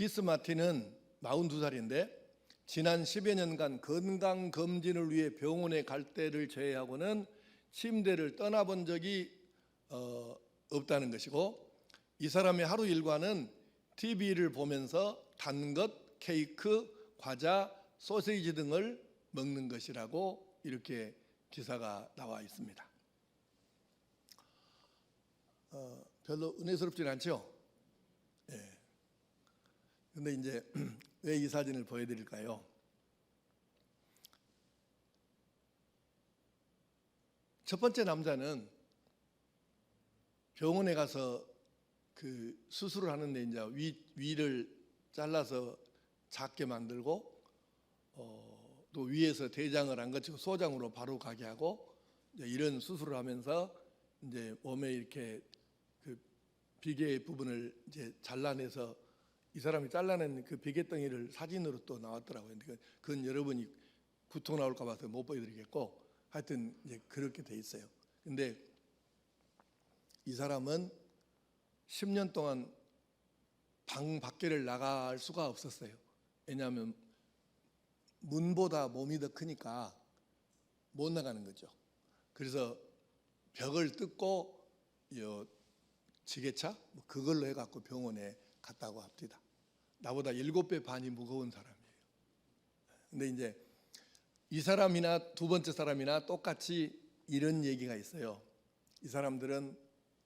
키스 마틴은 42살인데 지난 10여 년간 건강검진을 위해 병원에 갈 때를 제외하고는 침대를 떠나본 적이 없다는 것이고, 이 사람의 하루 일과는 TV를 보면서 단 것, 케이크, 과자, 소시지 등을 먹는 것이라고 이렇게 기사가 나와 있습니다. 별로 은혜스럽지는 않죠? 예. 근데 이제 왜 이 사진을 보여드릴까요? 첫 번째 남자는 병원에 가서 그 수술을 하는데 이제 위를 잘라서 작게 만들고 또 위에서 대장을 안 거치고 소장으로 바로 가게 하고 이런 수술을 하면서 이제 몸에 이렇게 그 비계 부분을 이제 잘라내서 이 사람이 잘라낸 그 비계덩이를 사진으로 또 나왔더라고요. 그건 여러분이 구토 나올까 봐서 못 보여드리겠고, 하여튼 이제 그렇게 돼 있어요. 근데 이 사람은 10년 동안 방 밖에를 나갈 수가 없었어요. 왜냐하면 문보다 몸이 더 크니까 못 나가는 거죠. 그래서 벽을 뜯고 지게차 그걸로 해갖고 병원에 갔다고 합니다. 나보다 7배 반이 무거운 사람이에요. 근데 이제 이 사람이나 두 번째 사람이나 똑같이 이런 얘기가 있어요. 이 사람들은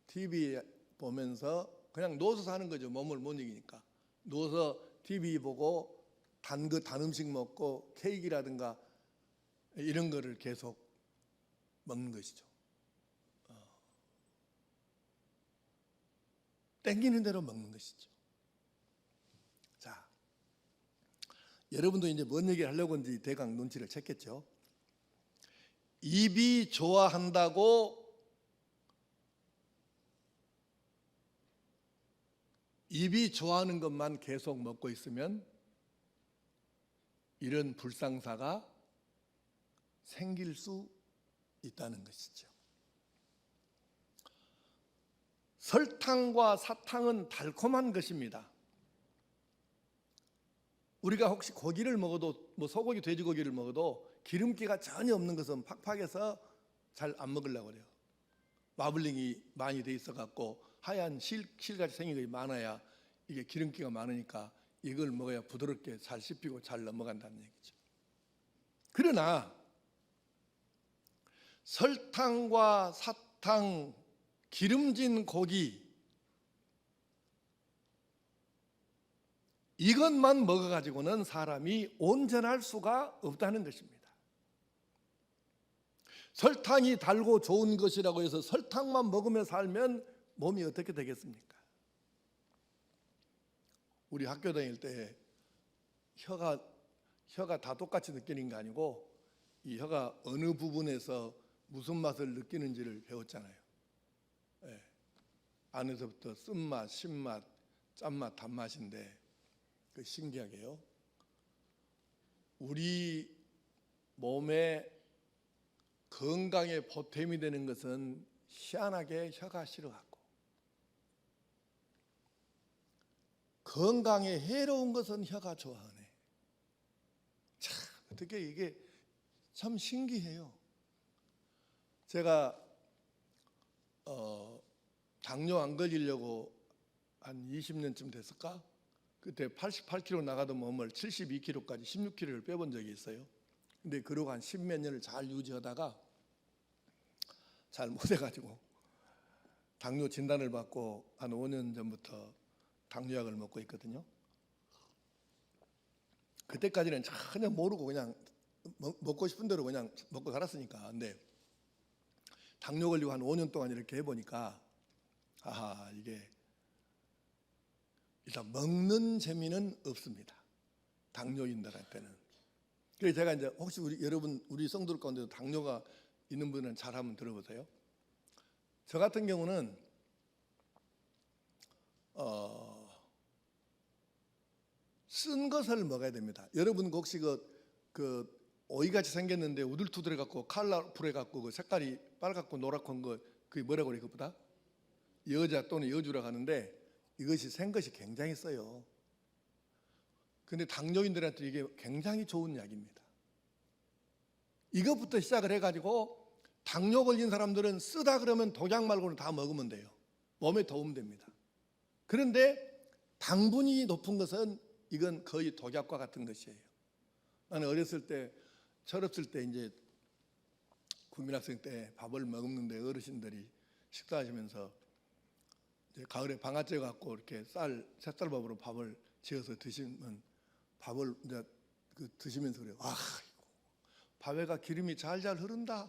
TV 보면서 그냥 누워서 사는 거죠. 몸을 못 이기니까. 누워서 TV 보고 단 음식 먹고 케이크라든가 이런 거를 계속 먹는 것이죠. 땡기는 대로 먹는 것이죠. 자, 여러분도 이제 뭔 얘기를 하려고 하는지 대강 눈치를 챘겠죠. 입이 좋아한다고 입이 좋아하는 것만 계속 먹고 있으면 이런 불상사가 생길 수 있다는 것이죠. 설탕과 사탕은 달콤한 것입니다. 우리가 혹시 고기를 먹어도 소고기, 돼지고기를 먹어도 기름기가 전혀 없는 것은 팍팍해서 잘 안 먹으려고 그래요. 마블링이 많이 돼 있어 갖고 하얀 실같이 생긴 것이 많아야 이게 기름기가 많으니까 이걸 먹어야 부드럽게 잘 씹히고 잘 넘어간다는 얘기죠. 그러나 설탕과 사탕, 기름진 고기 이것만 먹어가지고는 사람이 온전할 수가 없다는 것입니다. 설탕이 달고 좋은 것이라고 해서 설탕만 먹으며 살면 몸이 어떻게 되겠습니까? 우리 학교 다닐 때 혀가 다 똑같이 느끼는 게 아니고 이 혀가 어느 부분에서 무슨 맛을 느끼는지를 배웠잖아요. 네. 안에서부터 쓴맛, 신맛, 짠맛, 단맛인데 그 신기하게요. 우리 몸에 건강에 보탬이 되는 것은 희한하게 혀가 싫어하고 건강에 해로운 것은 혀가 좋아하네. 참 어떻게 이게 참 신기해요. 제가 당뇨 안 걸리려고 한 20년쯤 됐을까? 그때 88kg 나가던 몸을 72kg까지 16kg를 빼본 적이 있어요. 근데 그러고 한 10몇 년을 잘 유지하다가 잘 못해가지고 당뇨 진단을 받고 한 5년 전부터 당뇨약을 먹고 있거든요. 그때까지는 전혀 모르고 그냥 먹고 싶은 대로 그냥 먹고 살았으니까. 근데 당뇨 걸리고 한 5년 동안 이렇게 해보니까 이게 일단 먹는 재미는 없습니다. 당뇨인들한테는. 그래서 제가 이제 혹시 우리 성도들 가운데도 당뇨가 있는 분은 잘 한번 들어보세요. 저 같은 경우는 쓴 것을 먹어야 됩니다. 여러분 혹시 그 오이같이 생겼는데 우들투들해 갖고 컬러풀해 갖고 그 색깔이 빨갛고 노랗고 그게 뭐라고 그래 그것보다 여자 또는 여주라고 하는데 이것이 생 것이 굉장히 써요. 근데 당뇨인들한테 이게 굉장히 좋은 약입니다. 이것부터 시작을 해가지고 당뇨 걸린 사람들은 쓰다 그러면 독약 말고는 다 먹으면 돼요. 몸에 도움 됩니다. 그런데 당분이 높은 것은 이건 거의 독약과 같은 것이에요. 나는 어렸을 때 철없을 때 이제 국민학생 때 밥을 먹는데 어르신들이 식사하시면서 이제 가을에 방아쇠 갖고 이렇게 새쌀밥으로 밥을 지어서 드시면 밥을 이제 드시면서 그래요. 아, 밥에가 기름이 잘잘 흐른다.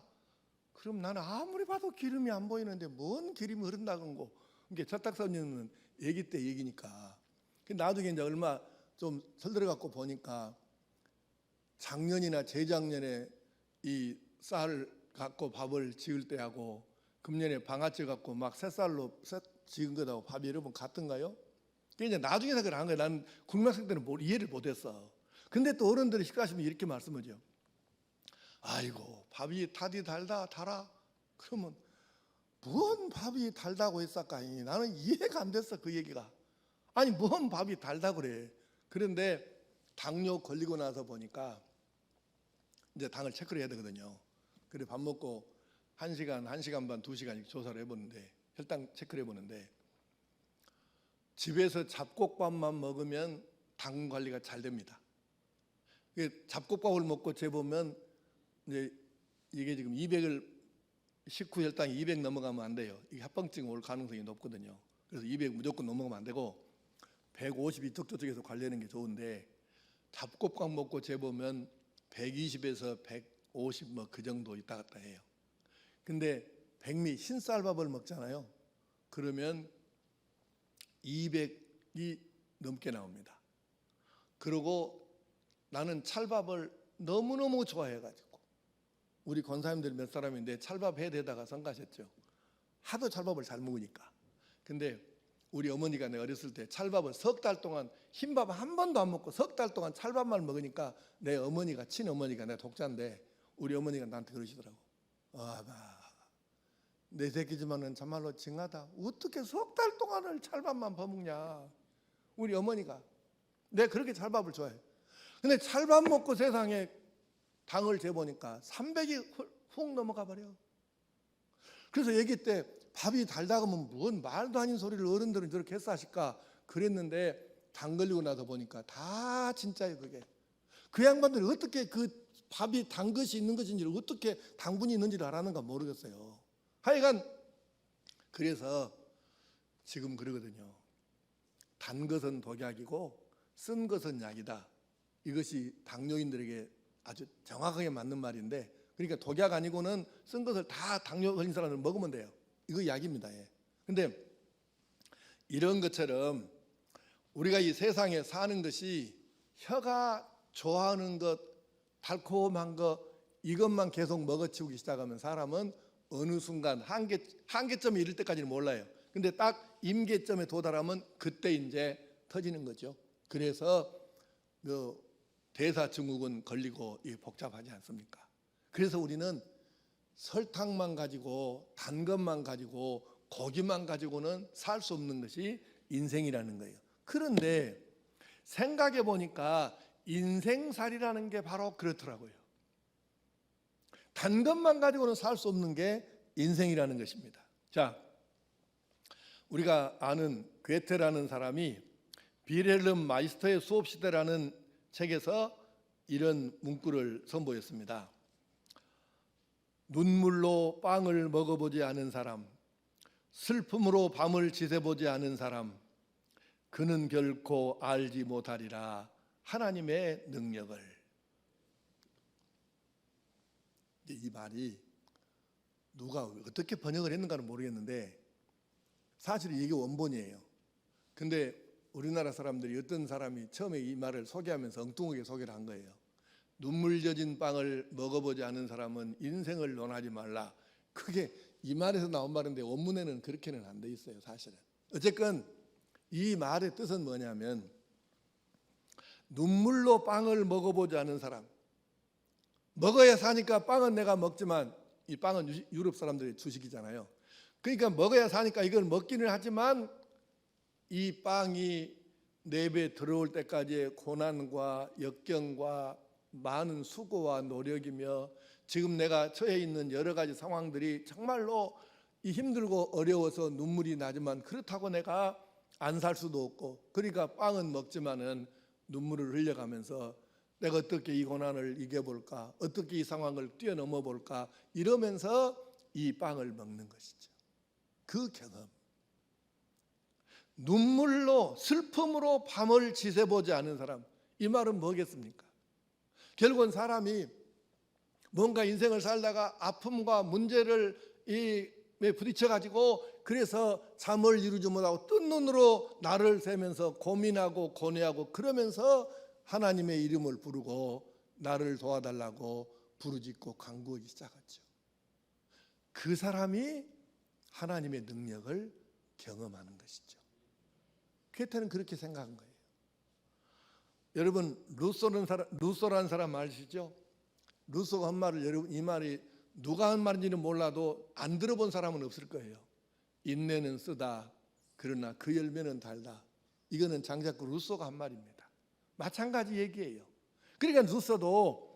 그럼 나는 아무리 봐도 기름이 안 보이는데 뭔 기름이 흐른다는 거. 이게 철딱선님은 얘기 때 얘기니까. 나중에 이제 얼마 좀 설들어 갖고 보니까 작년이나 재작년에 이 쌀 갖고 밥을 지을 때하고 금년에 방아쇠 갖고 막 새쌀로 지은 것하고 밥이 여러분 같은가요? 그게 이제 나중에 생각을 한 거예요. 나는 국민학생 때는 이해를 못했어. 근데 또 어른들이 식사하시면 이렇게 말씀하죠. 아이고 밥이 타디 달아. 그러면 뭔 밥이 달다고 했을까니? 나는 이해가 안 됐어 그 얘기가. 아니 뭔 밥이 달다 그래. 그런데 당뇨 걸리고 나서 보니까 이제 당을 체크를 해야 되거든요. 그래 밥 먹고 1시간, 1시간 반, 2시간 조사를 해보는데 혈당 체크를 해보는데 집에서 잡곡밥만 먹으면 당 관리가 잘 됩니다. 잡곡밥을 먹고 재보면 이게 지금 200을 식후 혈당이 200 넘어가면 안 돼요. 이게 합병증 올 가능성이 높거든요. 그래서 200 무조건 넘어가면 안 되고 150 이쪽 저쪽에서 관리하는 게 좋은데 잡곡밥 먹고 재보면 120에서 150 뭐 그 정도 있다 갔다 해요. 근데 백미 흰쌀밥을 먹잖아요. 그러면 200이 넘게 나옵니다. 그리고 나는 찰밥을 너무너무 좋아해가지고 우리 권사님들 몇 사람인데 찰밥 해대다가 성가셨죠. 하도 찰밥을 잘 먹으니까. 근데 우리 어머니가 내가 어렸을 때 찰밥을 석 달 동안 흰밥 한 번도 안 먹고 석 달 동안 찰밥만 먹으니까 내 어머니가 친어머니가 내가 독자인데 우리 어머니가 나한테 그러시더라고. 내 새끼지만은 정말로 징하다. 어떻게 석 달 동안을 찰밥만 퍼먹냐. 우리 어머니가. 내가 그렇게 찰밥을 좋아해. 근데 찰밥 먹고 세상에 당을 재보니까 300이 훅 넘어가 버려. 그래서 얘기 때 밥이 달다 그러면 뭔 말도 아닌 소리를 어른들은 저렇게 했어 하실까 그랬는데 당 걸리고 나서 보니까 다 진짜예요. 그게 그 양반들이 어떻게 그 밥이 단 것이 있는 것인지를 어떻게 당분이 있는지를 알았는가 모르겠어요. 하여간 그래서 지금 그러거든요. 단 것은 독약이고 쓴 것은 약이다. 이것이 당뇨인들에게 아주 정확하게 맞는 말인데, 그러니까 독약 아니고는 쓴 것을 다 당뇨 걸린 사람들 먹으면 돼요. 이거 약입니다. 근데 이런 것처럼 우리가 이 세상에 사는 것이 혀가 좋아하는 것, 달콤한 것 이것만 계속 먹어치우기 시작하면 사람은 어느 순간 한계점에 이를 때까지는 몰라요. 근데 딱 임계점에 도달하면 그때 이제 터지는 거죠. 그래서 대사증후군 걸리고 이게 복잡하지 않습니까? 그래서 우리는 설탕만 가지고 단 것만 가지고 고기만 가지고는 살 수 없는 것이 인생이라는 거예요. 그런데 생각해 보니까 인생살이라는 게 바로 그렇더라고요. 단 것만 가지고는 살 수 없는 게 인생이라는 것입니다. 자, 우리가 아는 괴테라는 사람이 빌헬름 마이스터의 수업시대라는 책에서 이런 문구를 선보였습니다. 눈물로 빵을 먹어보지 않은 사람, 슬픔으로 밤을 지새보지 않은 사람, 그는 결코 알지 못하리라 하나님의 능력을. 이 말이 누가 어떻게 번역을 했는가는 모르겠는데 사실 이게 원본이에요. 근데 우리나라 사람들이 어떤 사람이 처음에 이 말을 소개하면서 엉뚱하게 소개를 한 거예요. 눈물 젖은 빵을 먹어보지 않은 사람은 인생을 논하지 말라. 그게 이 말에서 나온 말인데 원문에는 그렇게는 안 돼 있어요. 사실은. 어쨌건 이 말의 뜻은 뭐냐면 눈물로 빵을 먹어보지 않은 사람, 먹어야 사니까 빵은 내가 먹지만 이 빵은 유럽 사람들의 주식이잖아요. 그러니까 먹어야 사니까 이걸 먹기는 하지만 이 빵이 내배 들어올 때까지의 고난과 역경과 많은 수고와 노력이며 지금 내가 처해 있는 여러 가지 상황들이 정말로 힘들고 어려워서 눈물이 나지만 그렇다고 내가 안 살 수도 없고 그러니까 빵은 먹지만은 눈물을 흘려가면서 내가 어떻게 이 고난을 이겨볼까, 어떻게 이 상황을 뛰어넘어 볼까 이러면서 이 빵을 먹는 것이죠. 그 경험. 눈물로 슬픔으로 밤을 지새보지 않은 사람, 이 말은 뭐겠습니까? 결국은 사람이 뭔가 인생을 살다가 아픔과 문제를 부딪혀 가지고 그래서 잠을 이루지 못하고 뜬 눈으로 날을 새면서 고민하고 고뇌하고 그러면서 하나님의 이름을 부르고 나를 도와달라고 부르짖고 간구하기 시작하죠. 그 사람이 하나님의 능력을 경험하는 것이죠. 괴테는 그렇게 생각한 거예요. 여러분 루소라는 사람 아시죠? 루소가 한 말을 여러분 이 말이 누가 한 말인지는 몰라도 안 들어본 사람은 없을 거예요. 인내는 쓰다 그러나 그 열매는 달다. 이거는 장자크 루소가 한 말입니다. 마찬가지 얘기예요. 그러니까 루소도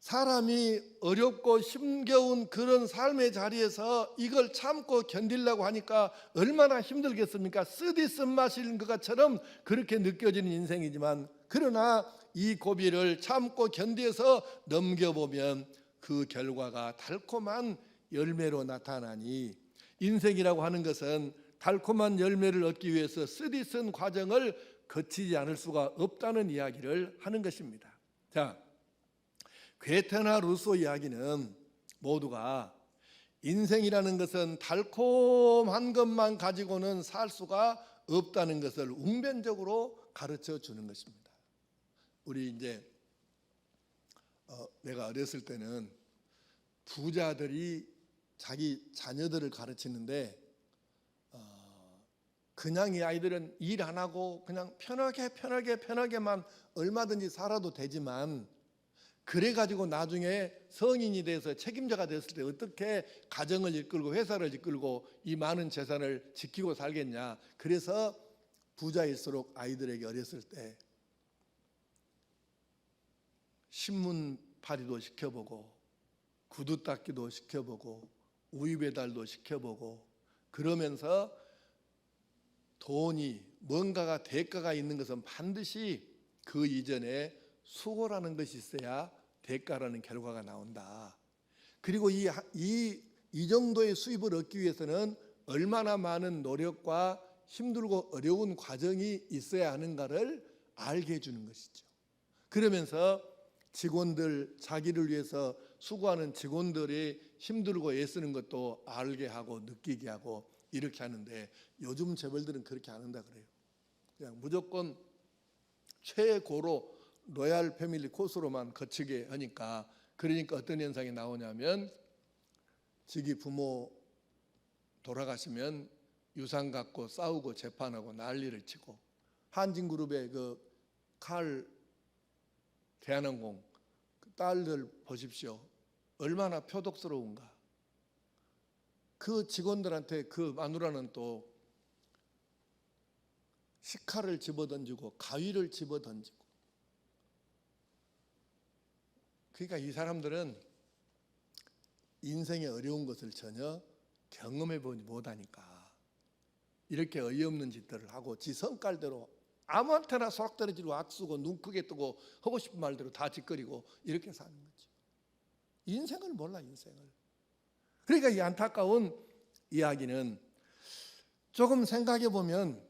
사람이 어렵고 힘겨운 그런 삶의 자리에서 이걸 참고 견디려고 하니까 얼마나 힘들겠습니까? 쓰디 쓴맛인 것처럼 그렇게 느껴지는 인생이지만 그러나 이 고비를 참고 견디어서 넘겨보면 그 결과가 달콤한 열매로 나타나니 인생이라고 하는 것은 달콤한 열매를 얻기 위해서 쓰디 쓴 과정을 거치지 않을 수가 없다는 이야기를 하는 것입니다. 자, 괴테나 루소 이야기는 모두가 인생이라는 것은 달콤한 것만 가지고는 살 수가 없다는 것을 웅변적으로 가르쳐 주는 것입니다. 우리 이제 내가 어렸을 때는 부자들이 자기 자녀들을 가르치는데 그냥 이 아이들은 일 안 하고 그냥 편하게만 얼마든지 살아도 되지만 그래가지고 나중에 성인이 돼서 책임자가 됐을 때 어떻게 가정을 이끌고 회사를 이끌고 이 많은 재산을 지키고 살겠냐. 그래서 부자일수록 아이들에게 어렸을 때 신문팔이도 시켜보고 구두 닦기도 시켜보고 우유 배달도 시켜보고 그러면서 돈이 뭔가가 대가가 있는 것은 반드시 그 이전에 수고라는 것이 있어야 대가라는 결과가 나온다. 그리고 이 정도의 수입을 얻기 위해서는 얼마나 많은 노력과 힘들고 어려운 과정이 있어야 하는가를 알게 해주는 것이죠. 그러면서 직원들, 자기를 위해서 수고하는 직원들이 힘들고 애쓰는 것도 알게 하고 느끼게 하고 이렇게 하는데 요즘 재벌들은 그렇게 안 한다 그래요. 그냥 무조건 최고로 로얄 패밀리 코스로만 거치게 하니까 그러니까 어떤 현상이 나오냐면 자기 부모 돌아가시면 유산 갖고 싸우고 재판하고 난리를 치고 한진그룹의 그 칼 대한항공 그 딸들 보십시오. 얼마나 표독스러운가. 그 직원들한테 그 마누라는 또 식칼을 집어던지고 가위를 집어던지고 그러니까 이 사람들은 인생의 어려운 것을 전혀 경험해보지 못하니까 이렇게 어이없는 짓들을 하고 지 성깔대로 아무한테나 소락 떨어지고 악쓰고 눈 크게 뜨고 하고 싶은 말대로 다 짓거리고 이렇게 사는 거죠. 인생을 몰라 인생을. 그러니까 이 안타까운 이야기는 조금 생각해 보면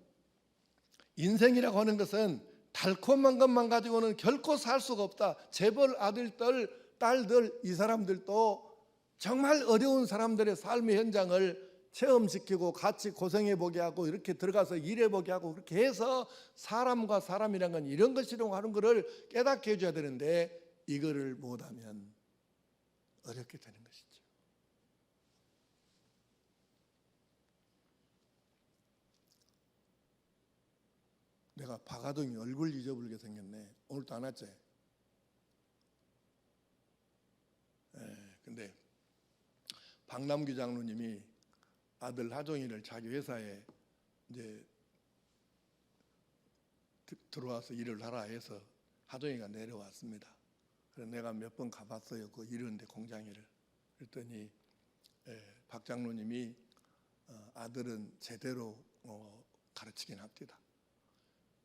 인생이라고 하는 것은 달콤한 것만 가지고는 결코 살 수가 없다. 재벌 아들들, 딸들 이 사람들도 정말 어려운 사람들의 삶의 현장을 체험시키고 같이 고생해 보게 하고 이렇게 들어가서 일해 보게 하고 그렇게 해서 사람과 사람이란 건 이런 것이라고 하는 것을 깨닫게 해줘야 되는데 이거를 못하면 어렵게 되는 것이죠. 내가 박아동이 얼굴 잊어버리게 생겼네. 오늘도 안 왔지? 근데 박남규 장로님이 아들 하종이를 자기 회사에 이제 들어와서 일을 하라 해서 하동이가 내려왔습니다. 그래서 내가 몇 번 가봤어요. 그 이런데 공장 일을. 그랬더니 박 장로님이 아들은 제대로 가르치긴 합니다.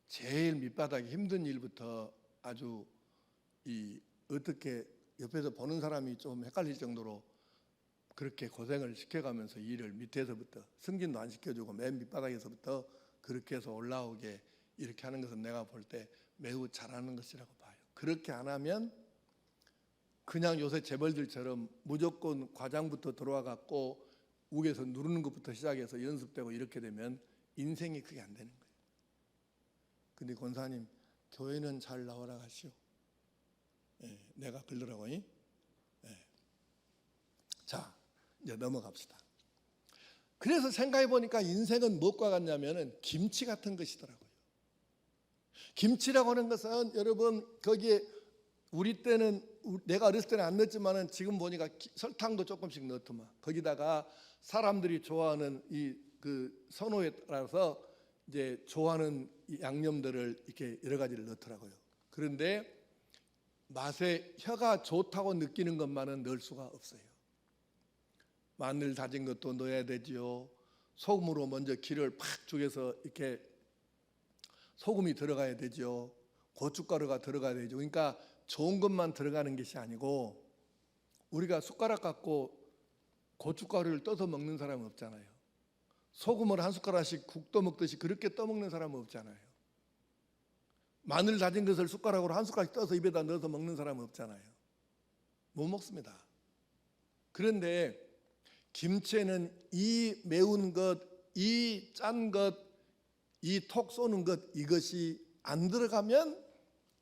제일 밑바닥이 힘든 일부터 아주 어떻게 옆에서 보는 사람이 좀 헷갈릴 정도로 그렇게 고생을 시켜가면서 일을 밑에서부터 승진도 안 시켜주고 맨 밑바닥에서부터 그렇게 해서 올라오게 이렇게 하는 것은 내가 볼 때 매우 잘하는 것이라고 봐요. 그렇게 안 하면 그냥 요새 재벌들처럼 무조건 과장부터 들어와 갖고 욱에서 누르는 것부터 시작해서 연습되고 이렇게 되면 인생이 그게 안 되는 거예요. 근데 권사님 교회는 잘 나오라 하시오. 내가 그러라고. 자, 이제 넘어갑시다. 그래서 생각해 보니까 인생은 무엇과 같냐면은 김치 같은 것이더라고요. 김치라고 하는 것은 여러분 거기에 우리 때는 내가 어렸을 때는 안 넣었지만은 지금 보니까 설탕도 조금씩 넣더만. 거기다가 사람들이 좋아하는 그 선호에 따라서 이제 좋아하는 양념들을 이렇게 여러 가지를 넣더라고요. 그런데 맛에 혀가 좋다고 느끼는 것만은 넣을 수가 없어요. 마늘 다진 것도 넣어야 되지요. 소금으로 먼저 기를 팍 죽여서 이렇게 소금이 들어가야 되죠. 고춧가루가 들어가야 되죠. 그러니까 좋은 것만 들어가는 것이 아니고 우리가 숟가락 갖고 고춧가루를 떠서 먹는 사람은 없잖아요. 소금을 한 숟가락씩 국 떠먹듯이 그렇게 떠먹는 사람은 없잖아요. 마늘 다진 것을 숟가락으로 한 숟가락씩 떠서 입에다 넣어서 먹는 사람은 없잖아요. 못 먹습니다. 그런데 김치에는 이 매운 것, 이 짠 것, 이 톡 쏘는 것 이것이 안 들어가면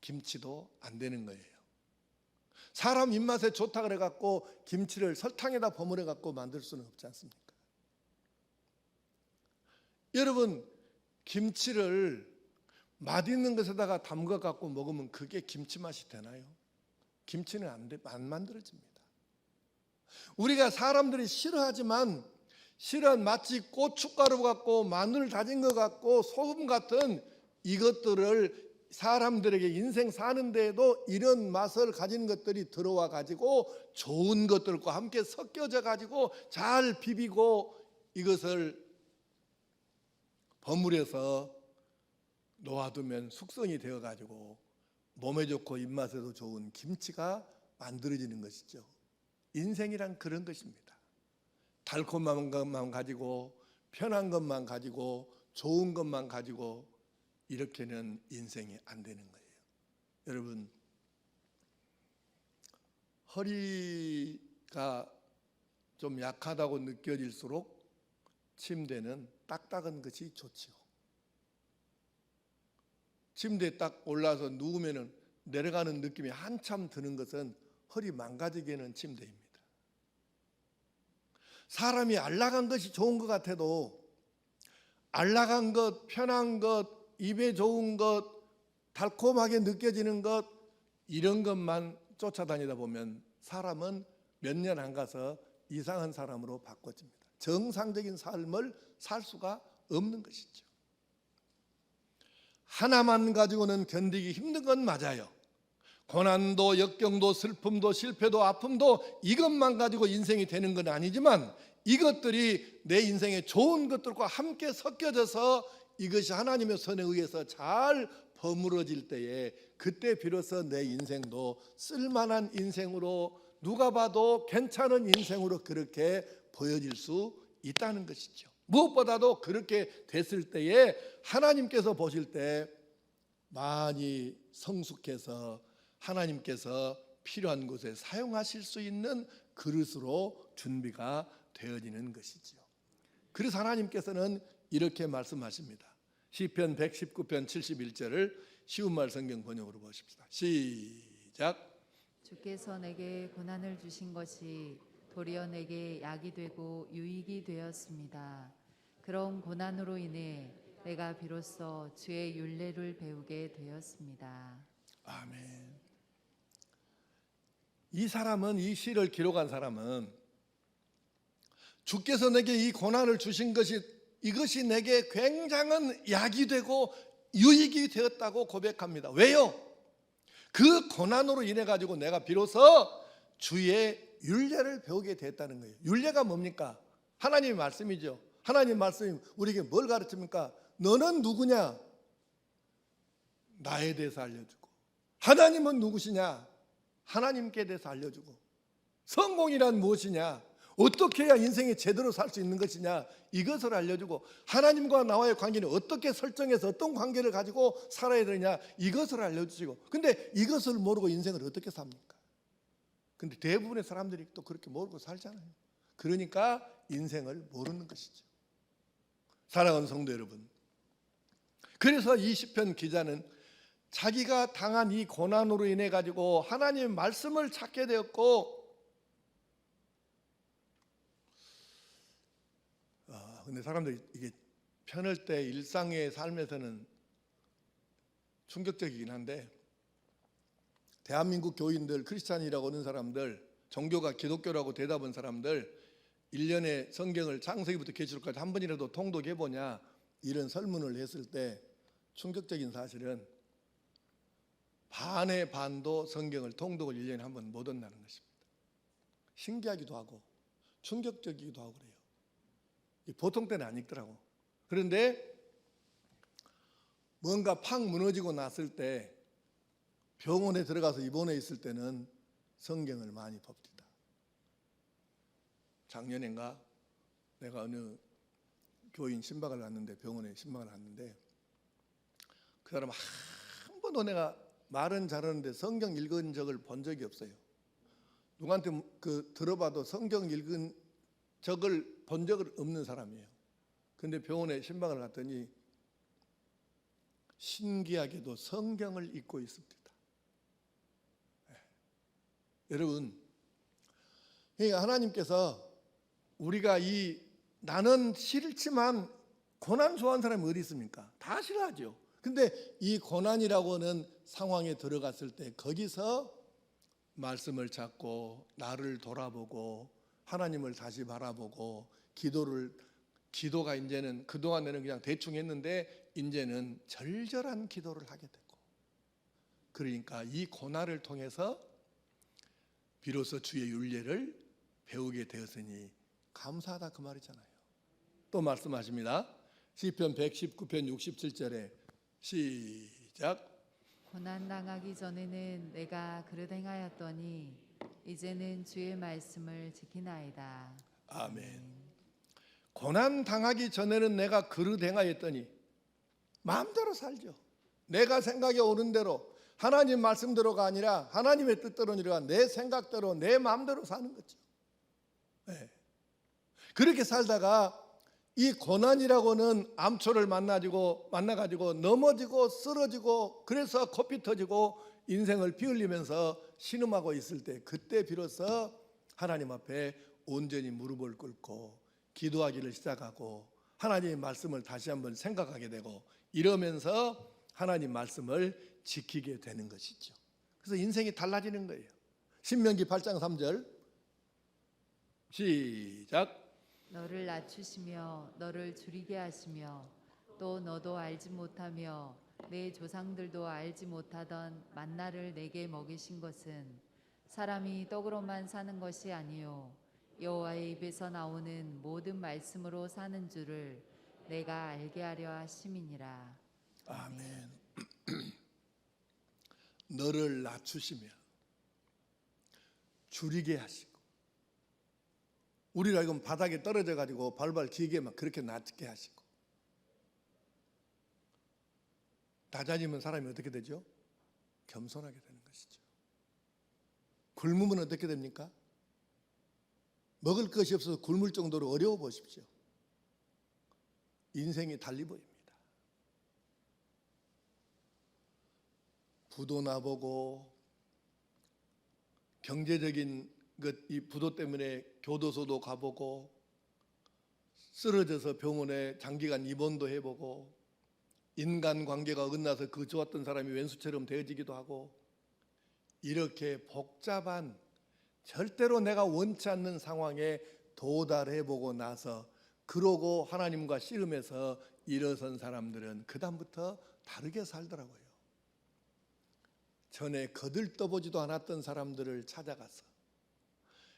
김치도 안 되는 거예요. 사람 입맛에 좋다 그래 갖고 김치를 설탕에다 버무려 갖고 만들 수는 없지 않습니까? 여러분 김치를 맛있는 것에다가 담가 갖고 먹으면 그게 김치 맛이 되나요? 김치는 안 만들어집니다. 우리가 사람들이 싫어하지만 실은 마치 고춧가루 같고 마늘 다진 것 같고 소금 같은 이것들을 사람들에게 인생 사는 데에도 이런 맛을 가진 것들이 들어와 가지고 좋은 것들과 함께 섞여져 가지고 잘 비비고 이것을 버무려서 놓아두면 숙성이 되어 가지고 몸에 좋고 입맛에도 좋은 김치가 만들어지는 것이죠. 인생이란 그런 것입니다. 달콤한 것만 가지고 편한 것만 가지고 좋은 것만 가지고 이렇게는 인생이 안 되는 거예요. 여러분 허리가 좀 약하다고 느껴질수록 침대는 딱딱한 것이 좋지요. 침대에 딱 올라서 누우면은 내려가는 느낌이 한참 드는 것은 허리 망가지게 하는 침대입니다. 사람이 안락한 것이 좋은 것 같아도 안락한 것, 편한 것, 입에 좋은 것, 달콤하게 느껴지는 것 이런 것만 쫓아다니다 보면 사람은 몇 년 안 가서 이상한 사람으로 바꿔집니다. 정상적인 삶을 살 수가 없는 것이죠. 하나만 가지고는 견디기 힘든 건 맞아요. 고난도 역경도 슬픔도 실패도 아픔도 이것만 가지고 인생이 되는 건 아니지만 이것들이 내 인생의 좋은 것들과 함께 섞여져서 이것이 하나님의 선에 의해서 잘 버무러질 때에 그때 비로소 내 인생도 쓸만한 인생으로 누가 봐도 괜찮은 인생으로 그렇게 보여질 수 있다는 것이죠. 무엇보다도 그렇게 됐을 때에 하나님께서 보실 때 많이 성숙해서 하나님께서 필요한 곳에 사용하실 수 있는 그릇으로 준비가 되어지는 것이죠. 그래서 하나님께서는 이렇게 말씀하십니다. 시편 119편 71절을 쉬운 말 성경 번역으로 보십시다. 시작. 주께서 내게 고난을 주신 것이 도리어 내게 약이 되고 유익이 되었습니다. 그런 고난으로 인해 내가 비로소 주의 율례를 배우게 되었습니다. 아멘. 이 사람은 이 시를 기록한 사람은 주께서 내게 이 고난을 주신 것이 이것이 내게 굉장한 약이 되고 유익이 되었다고 고백합니다. 왜요? 그 고난으로 인해 가지고 내가 비로소 주의 율례를 배우게 됐다는 거예요. 율례가 뭡니까? 하나님의 말씀이죠. 하나님의 말씀이 우리에게 뭘 가르칩니까? 너는 누구냐? 나에 대해서 알려주고, 하나님은 누구시냐? 하나님께 대해서 알려주고, 성공이란 무엇이냐? 어떻게 해야 인생에 제대로 살 수 있는 것이냐? 이것을 알려주고, 하나님과 나와의 관계는 어떻게 설정해서 어떤 관계를 가지고 살아야 되느냐? 이것을 알려주시고. 근데 이것을 모르고 인생을 어떻게 삽니까? 근데 대부분의 사람들이 또 그렇게 모르고 살잖아요. 그러니까 인생을 모르는 것이죠. 사랑하는 성도 여러분, 그래서 이 시편 기자는 자기가 당한 이 고난으로 인해 가지고 하나님의 말씀을 찾게 되었고, 근데 사람들이 이게 편할 때 일상의 삶에서는 충격적이긴 한데, 대한민국 교인들, 크리스찬이라고 하는 사람들, 종교가 기독교라고 대답한 사람들 1년에 성경을 창세기부터 계시록까지 한 번이라도 통독해 보냐, 이런 설문을 했을 때 충격적인 사실은 반의 반도 성경을 통독을 1년에 한 번 못 한다는 것입니다. 신기하기도 하고 충격적이기도 하고 그래요. 보통 때는 안 읽더라고. 그런데 뭔가 팍 무너지고 났을 때, 병원에 들어가서 입원해 있을 때는 성경을 많이 봅니다. 작년인가 내가 어느 교인 신방을 갔는데, 병원에 신방을 갔는데, 그 사람 한 번도 내가 말은 잘하는데 성경 읽은 적을 본 적이 없어요. 누구한테 들어봐도 성경 읽은 적을 본 적을 없는 사람이에요. 근데 병원에 신방을 갔더니 신기하게도 성경을 읽고 있습니다. 여러분, 그러니까 하나님께서 우리가 나는 싫지만 고난 좋아하는 사람이 어디 있습니까? 다 싫어하죠. 근데 이 고난이라고 하는 상황에 들어갔을 때 거기서 말씀을 찾고 나를 돌아보고 하나님을 다시 바라보고 기도가 이제는 그동안에는 그냥 대충 했는데 이제는 절절한 기도를 하게 되고, 그러니까 이 고난을 통해서 비로소 주의 율례를 배우게 되었으니 감사하다, 그 말이잖아요. 또 말씀하십니다. 시편 119편 67절에 시작. 고난 당하기 전에는 내가 그릇 행하였더니 이제는 주의 말씀을 지키나이다. 아멘. 고난 당하기 전에는 내가 그릇 행하였더니, 마음대로 살죠. 내가 생각에 오는 대로, 하나님 말씀대로가 아니라 하나님의 뜻대로니라, 내 생각대로 내 마음대로 사는 거죠. 네. 그렇게 살다가 이 고난이라고는 암초를 만나가지고 넘어지고 쓰러지고, 그래서 코피 터지고 인생을 피 흘리면서 신음하고 있을 때, 그때 비로소 하나님 앞에 온전히 무릎을 꿇고 기도하기를 시작하고 하나님의 말씀을 다시 한번 생각하게 되고, 이러면서 하나님 말씀을 지키게 되는 것이죠. 그래서 인생이 달라지는 거예요. 신명기 8장 3절 시작. 너를 낮추시며 너를 줄이게 하시며 또 너도 알지 못하며 내 조상들도 알지 못하던 만나를 내게 먹이신 것은 사람이 떡으로만 사는 것이 아니요 여호와의 입에서 나오는 모든 말씀으로 사는 줄을 내가 알게 하려 하심이니라. 아멘. 너를 낮추시며 줄이게 하시고, 우리가 이건 바닥에 떨어져 가지고 발발 기계만 그렇게 낮게 하시고, 낮아지면 사람이 어떻게 되죠? 겸손하게 되는 것이죠. 굶으면 어떻게 됩니까? 먹을 것이 없어서 굶을 정도로 어려워 보십시오. 인생이 달리 보입니다. 부도 나보고, 경제적인 이 부도 때문에 교도소도 가보고, 쓰러져서 병원에 장기간 입원도 해보고, 인간관계가 어긋나서 그 좋았던 사람이 왼수처럼 되어지기도 하고, 이렇게 복잡한, 절대로 내가 원치 않는 상황에 도달해보고 나서 그러고 하나님과 씨름해서 일어선 사람들은 그 다음부터 다르게 살더라고요. 전에 거들떠보지도 않았던 사람들을 찾아가서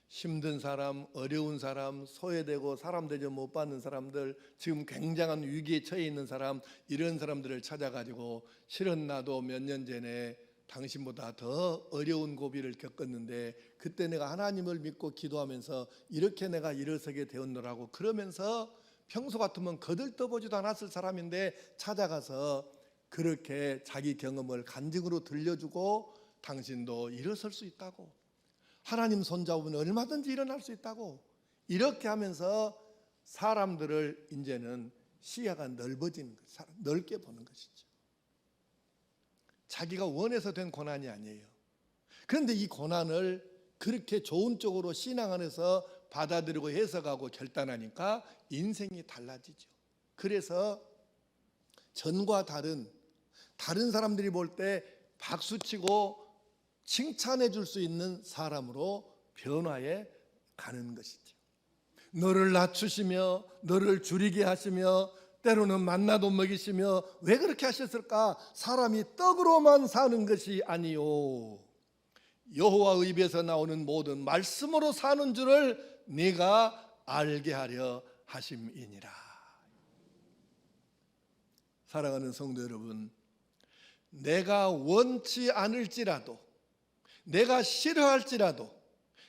힘든 사람, 어려운 사람, 소외되고 사람 대접 못 받는 사람들, 지금 굉장한 위기에 처해 있는 사람, 이런 사람들을 찾아가지고 실은 나도 몇 년 전에 당신보다 더 어려운 고비를 겪었는데 그때 내가 하나님을 믿고 기도하면서 이렇게 내가 일어서게 되었노라고 그러면서 평소 같으면 거들떠보지도 않았을 사람인데 찾아가서 그렇게 자기 경험을 간증으로 들려주고 당신도 일어설 수 있다고, 하나님 손잡으면 얼마든지 일어날 수 있다고, 이렇게 하면서 사람들을 이제는 시야가 넓어지는 것, 넓게 보는 것이죠. 자기가 원해서 된 고난이 아니에요. 그런데 이 고난을 그렇게 좋은 쪽으로 신앙 안에서 받아들이고 해석하고 결단하니까 인생이 달라지죠. 그래서 전과 다른 사람들이 볼 때 박수치고 칭찬해 줄 수 있는 사람으로 변화해 가는 것이죠. 너를 낮추시며 너를 줄이게 하시며 때로는 만나도 먹이시며 왜 그렇게 하셨을까? 사람이 떡으로만 사는 것이 아니요 여호와의 입에서 나오는 모든 말씀으로 사는 줄을 네가 알게 하려 하심이니라. 사랑하는 성도 여러분, 내가 원치 않을지라도, 내가 싫어할지라도,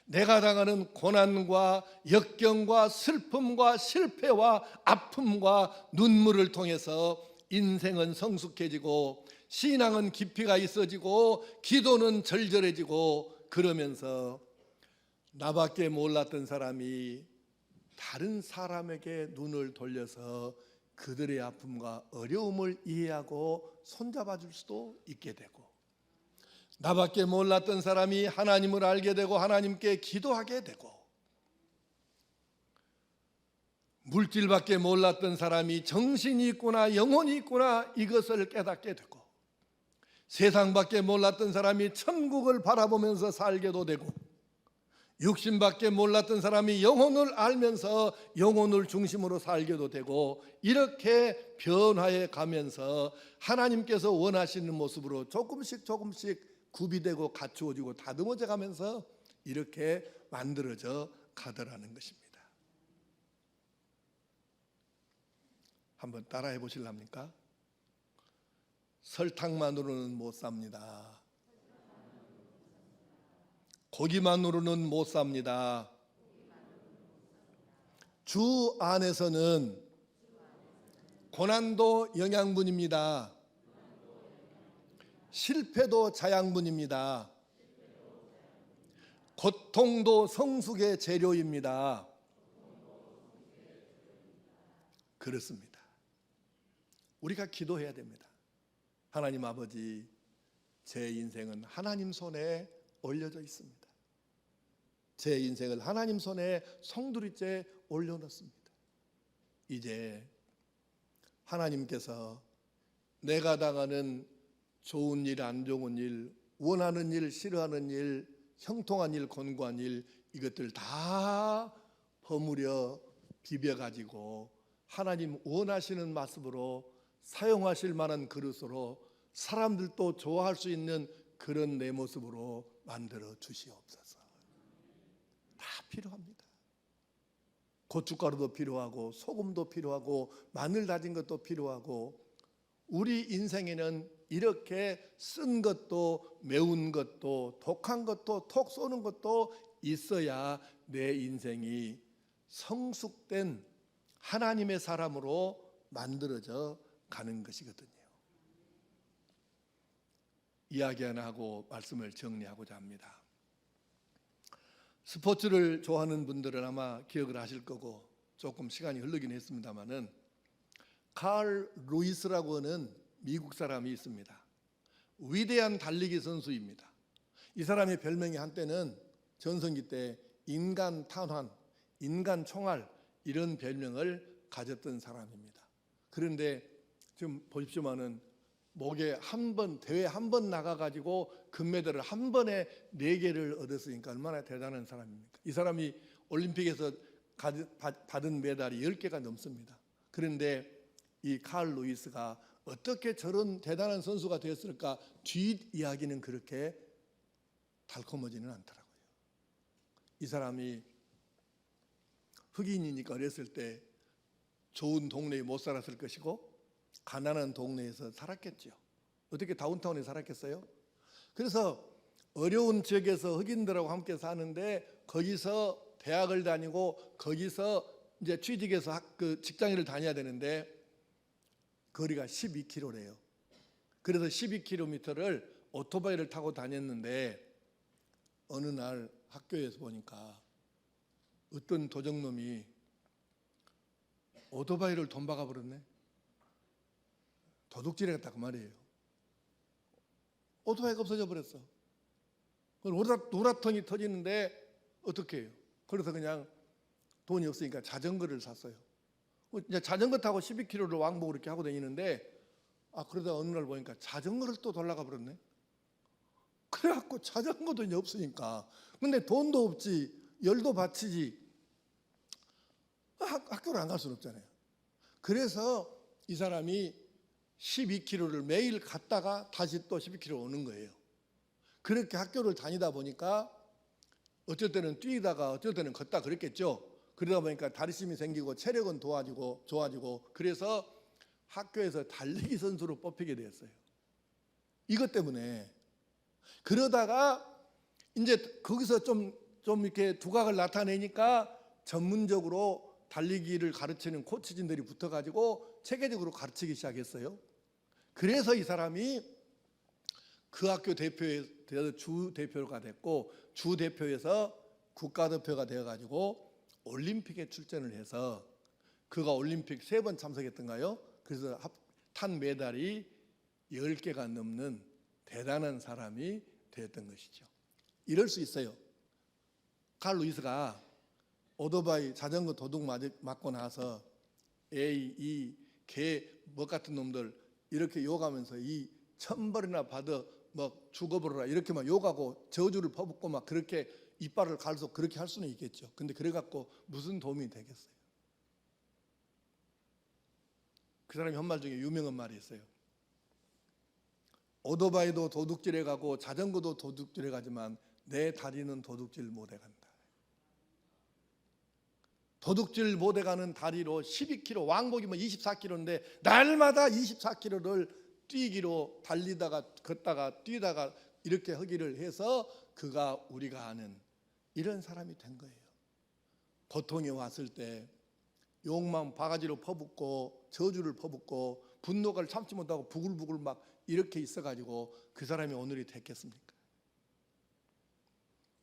내가 당하는 고난과 역경과 슬픔과 실패와 아픔과 눈물을 통해서 인생은 성숙해지고 신앙은 깊이가 있어지고 기도는 절절해지고, 그러면서 나밖에 몰랐던 사람이 다른 사람에게 눈을 돌려서 그들의 아픔과 어려움을 이해하고 손잡아 줄 수도 있게 되고, 나밖에 몰랐던 사람이 하나님을 알게 되고 하나님께 기도하게 되고, 물질밖에 몰랐던 사람이 정신이 있구나 영혼이 있구나 이것을 깨닫게 되고, 세상밖에 몰랐던 사람이 천국을 바라보면서 살게도 되고, 육신밖에 몰랐던 사람이 영혼을 알면서 영혼을 중심으로 살게도 되고, 이렇게 변화해 가면서 하나님께서 원하시는 모습으로 조금씩 구비되고 갖추어지고 다듬어져 가면서 이렇게 만들어져 가더라는 것입니다. 한번 따라해 보실랍니까? 설탕만으로는 못 삽니다. 고기만으로는 못 삽니다. 주 안에서는 고난도 영양분입니다. 실패도 자양분입니다. 고통도 성숙의 재료입니다. 그렇습니다. 우리가 기도해야 됩니다. 하나님 아버지, 제 인생은 하나님 손에 올려져 있습니다. 제 인생을 하나님 손에 송두리째 올려놓습니다. 이제 하나님께서 내가 당하는 좋은 일, 안 좋은 일, 원하는 일, 싫어하는 일, 형통한 일, 곤고한 일, 이것들 다 버무려 비벼가지고 하나님 원하시는 모습으로 사용하실 만한 그릇으로 사람들도 좋아할 수 있는 그런 내 모습으로 만들어 주시옵소서. 다 필요합니다. 고춧가루도 필요하고 소금도 필요하고 마늘 다진 것도 필요하고, 우리 인생에는 이렇게 쓴 것도 매운 것도 독한 것도 톡 쏘는 것도 있어야 내 인생이 성숙된 하나님의 사람으로 만들어져 가는 것이거든요. 이야기 하나 하고 말씀을 정리하고자 합니다. 스포츠를 좋아하는 분들은 아마 기억을 하실 거고 조금 시간이 흐르긴 했습니다마는, 칼 루이스라고 하는 미국 사람이 있습니다. 위대한 달리기 선수입니다. 이 사람의 별명이 한때는 전성기 때 인간 탄환, 인간 총알, 이런 별명을 가졌던 사람입니다. 그런데 지금 보십시오만은 목에 한 번, 대회 한 번 나가가지고 금메달을 한 번에 4개를 얻었으니까 얼마나 대단한 사람입니까? 이 사람이 올림픽에서 받은 메달이 10개가 넘습니다. 그런데 이 칼 루이스가 어떻게 저런 대단한 선수가 되었을까? 뒷이야기는 그렇게 달콤하지는 않더라고요. 이 사람이 흑인이니까 어렸을 때 좋은 동네에 못 살았을 것이고 가난한 동네에서 살았겠죠. 어떻게 다운타운에 살았겠어요? 그래서 어려운 지역에서 흑인들하고 함께 사는데 거기서 대학을 다니고 거기서 이제 취직해서 그 직장인을 다녀야 되는데 거리가 12km래요. 그래서 12km를 오토바이를 타고 다녔는데 어느 날 학교에서 보니까 어떤 도적놈이 오토바이를 돈 박아 버렸네. 도둑질했다 그 말이에요. 오토바이가 없어져 버렸어. 노랗통이 터지는데 어떻게 해요? 그래서 그냥 돈이 없으니까 자전거를 샀어요. 이제 자전거 타고 12km를 왕복을 이렇게 하고 다니는데 그러다 어느 날 보니까 자전거를 또 돌아가 버렸네. 그래갖고 자전거도 이제 없으니까 근데 돈도 없지 열도 바치지 학교를 안 갈 수는 없잖아요. 그래서 이 사람이 12km를 매일 갔다가 다시 또 12km 오는 거예요. 그렇게 학교를 다니다 보니까 어쩔 때는 뛰다가 어쩔 때는 걷다 그랬겠죠. 그러다 보니까 다리심이 생기고 체력은 좋아지고 그래서 학교에서 달리기 선수로 뽑히게 되었어요. 이것 때문에. 그러다가 이제 거기서 좀 이렇게 두각을 나타내니까 전문적으로 달리기를 가르치는 코치진들이 붙어가지고 체계적으로 가르치기 시작했어요. 그래서 이 사람이 그 학교 대표에서 주 대표가 됐고 주 대표에서 국가대표가 되어가지고 올림픽에 출전을 해서 그가 올림픽 3번 참석했던가요? 그래서 탄 메달이 10개가 넘는 대단한 사람이 되었던 것이죠. 이럴 수 있어요. 칼 루이스가 오토바이 자전거 도둑 맞고 나서 이 개 먹 같은 놈들 이렇게 욕하면서 이 천벌이나 받아 뭐 죽어버려라 이렇게 막 욕하고 저주를 퍼붓고 막 그렇게 이빨을 갈서 그렇게 할 수는 있겠죠. 근데 그래 갖고 무슨 도움이 되겠어요? 그 사람이 한 말 중에 유명한 말이 있어요. 오토바이도 도둑질해 가고 자전거도 도둑질해 가지만 내 다리는 도둑질 못해 간다. 도둑질 못해 가는 다리로 12km 왕복이면 24km인데 날마다 24km를 뛰기로 달리다가 걷다가 뛰다가 이렇게 하기를 해서 그가 우리가 아는 이런 사람이 된 거예요. 고통이 왔을 때 욕만 바가지로 퍼붓고 저주를 퍼붓고 분노를 참지 못하고 부글부글 막 이렇게 있어가지고 그 사람이 오늘이 됐겠습니까?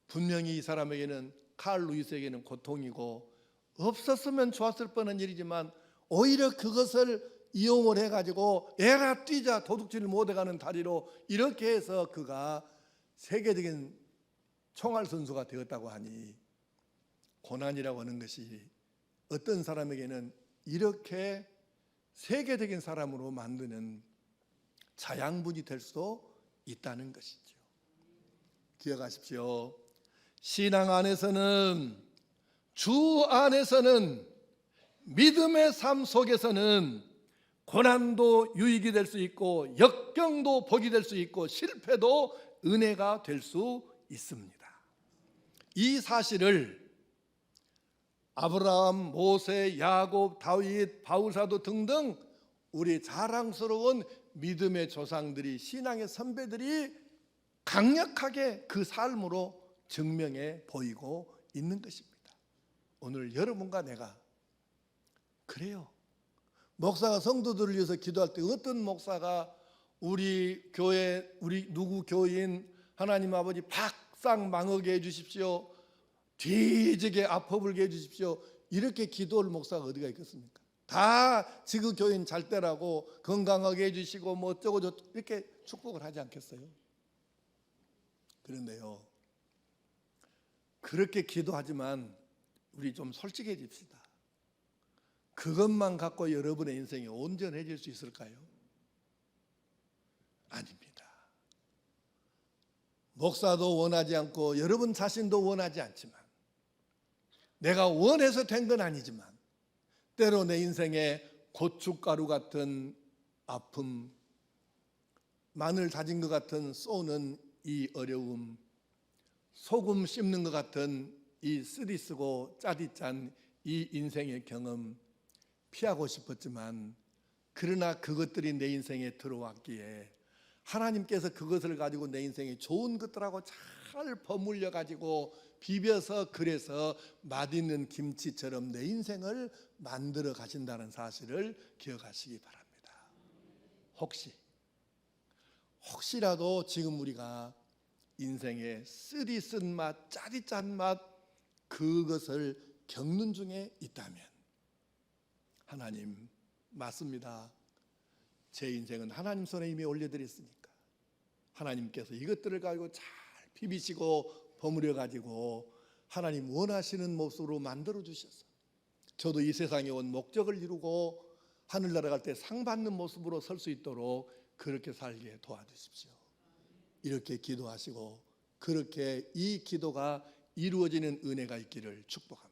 분명히 이 사람에게는 칼 루이스에게는 고통이고 없었으면 좋았을 뻔한 일이지만 오히려 그것을 이용을 해가지고 에라 뛰자 도둑질을 못해가는 다리로 이렇게 해서 그가 세계적인 총알 선수가 되었다고 하니 고난이라고 하는 것이 어떤 사람에게는 이렇게 세계적인 사람으로 만드는 자양분이 될 수도 있다는 것이죠. 기억하십시오. 신앙 안에서는 주 안에서는 믿음의 삶 속에서는 고난도 유익이 될 수 있고 역경도 복이 될 수 있고 실패도 은혜가 될 수 있습니다. 이 사실을 아브라함, 모세, 야곱, 다윗, 바울사도 등등 우리 자랑스러운 믿음의 조상들이 신앙의 선배들이 강력하게 그 삶으로 증명해 보이고 있는 것입니다. 오늘 여러분과 내가 그래요. 목사가 성도들을 위해서 기도할 때 어떤 목사가 우리 교회 우리 누구 교인 하나님 아버지 박상 망하게 해주십시오. 뒤지게 아파불게 해주십시오. 이렇게 기도할 목사가 어디가 있겠습니까? 다 지구 교인 잘 되라고 건강하게 해주시고 뭐 어쩌고 저쩌고 이렇게 축복을 하지 않겠어요? 그런데요, 그렇게 기도하지만 우리 좀 솔직해집시다. 그것만 갖고 여러분의 인생이 온전해질 수 있을까요? 아닙니다. 목사도 원하지 않고 여러분 자신도 원하지 않지만 내가 원해서 된 건 아니지만 때로 내 인생에 고춧가루 같은 아픔, 마늘 다진 것 같은 쏘는 이 어려움, 소금 씹는 것 같은 이 쓰디쓰고 짜디 짠 이 인생의 경험 피하고 싶었지만, 그러나 그것들이 내 인생에 들어왔기에 하나님께서 그것을 가지고 내 인생에 좋은 것들하고 잘 버물려 가지고 비벼서, 그래서 맛있는 김치처럼 내 인생을 만들어 가신다는 사실을 기억하시기 바랍니다. 혹시라도 지금 우리가 인생의 쓰디 쓴 맛, 짜디 짠 맛, 그것을 겪는 중에 있다면, 하나님, 맞습니다. 제 인생은 하나님 손에 이미 올려드렸으니까 하나님께서 이것들을 가지고 잘 비비시고 버무려 가지고 하나님 원하시는 모습으로 만들어 주셔서 저도 이 세상에 온 목적을 이루고 하늘나라 갈 때 상 받는 모습으로 설 수 있도록 그렇게 살게 도와주십시오. 이렇게 기도하시고 그렇게 이 기도가 이루어지는 은혜가 있기를 축복합니다.